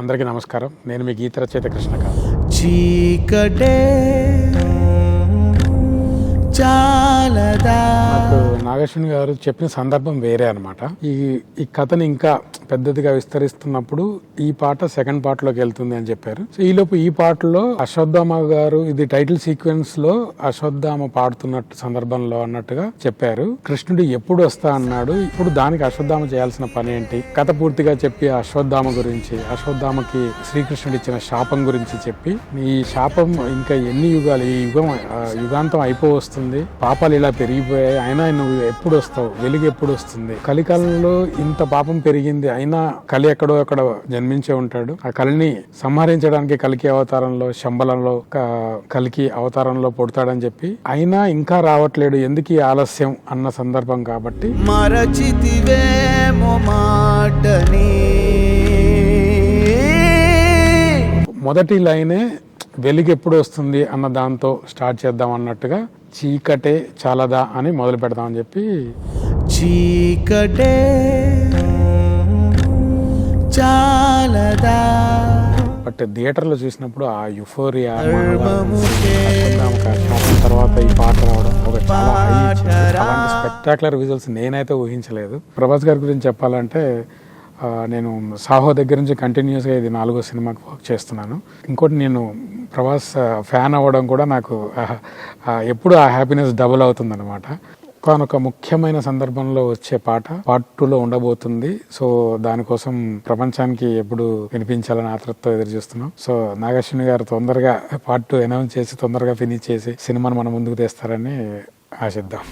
అందరికీ నమస్కారం. నేను మీ గీత రచయిత కృష్ణకాంత్. చీకటే చాలదా. నాకు నాగేశ్వరి గారు చెప్పిన సందర్భం వేరే అనమాట. ఈ కథని ఇంకా పెద్దదిగా విస్తరిస్తున్నప్పుడు ఈ పాట సెకండ్ పార్ట్ లోకి వెళ్తుంది అని చెప్పారు. సో ఈలోపు ఈ పాటలో అశ్వత్థామ గారు, ఇది టైటిల్ సీక్వెన్స్ లో అశ్వత్థామ పాడుతున్నట్టు సందర్భంలో అన్నట్టుగా చెప్పారు. కృష్ణుడు ఎప్పుడు వస్తా అన్నాడు, ఇప్పుడు దానికి అశ్వత్థామ చేయాల్సిన పని ఏంటి, కథ పూర్తిగా చెప్పి అశ్వత్థామ గురించి, అశ్వత్థామకి శ్రీకృష్ణుడు ఇచ్చిన శాపం గురించి చెప్పి, ఈ శాపం ఇంకా ఎన్ని యుగాలు, ఈ యుగాంతం అయిపోవస్తుంది, పాపాలు ఇలా పెరిగిపోయాయి, అయినా నువ్వు ఎప్పుడు వస్తావు, వెలుగు ఎప్పుడు వస్తుంది, కలికాలంలో ఇంత పాపం పెరిగింది, అయినా కలి ఎక్కడో అక్కడ జన్మించే ఉంటాడు, ఆ కలిని సంహరించడానికి కలికి అవతారంలో, శంబలంలో కలికి అవతారంలో పుడతాడని చెప్పి, అయినా ఇంకా రావట్లేడు, ఎందుకు ఈ ఆలస్యం అన్న సందర్భం కాబట్టి మరచితివేమో మాటని మొదటి లైనే వెలుగు ఎప్పుడు వస్తుంది అన్న దాంతో స్టార్ట్ చేద్దాం అన్నట్టుగా చీకటే చాలదా అని మొదలు పెడదామని చెప్పి చీకటే చాలదా. బట్ థియేటర్లో చూసినప్పుడు ఆ యుఫోరియా తర్వాత ఈ పాట రావడం ఒక చాలా అలాంటి స్పెక్టాక్యులర్ విజువల్స్ నేనైతే ఊహించలేదు. ప్రభాస్ గారి గురించి చెప్పాలంటే, నేను సాహో దగ్గర నుంచి కంటిన్యూస్గా ఇది 4వ సినిమాకి వర్క్ చేస్తున్నాను. ఇంకోటి, నేను ప్రభాస్ ఫ్యాన్ అవ్వడం కూడా నాకు ఎప్పుడు ఆ హ్యాపీనెస్ డబుల్ అవుతుందన్నమాట. ఒక ముఖ్యమైన సందర్భంలో వచ్చే పాట పార్ట్ 2లో ఉండబోతుంది. సో దానికోసం ప్రపంచానికి ఎప్పుడు వినిపించాలని ఆతృతతో ఎదురు చూస్తున్నాం. సో నాగేశ్వరి గారు తొందరగా పార్ట్ 2 అనౌన్స్ చేసి తొందరగా ఫినిష్ చేసి సినిమాను మన ముందుకు తెస్తారని ఆశిద్దాం.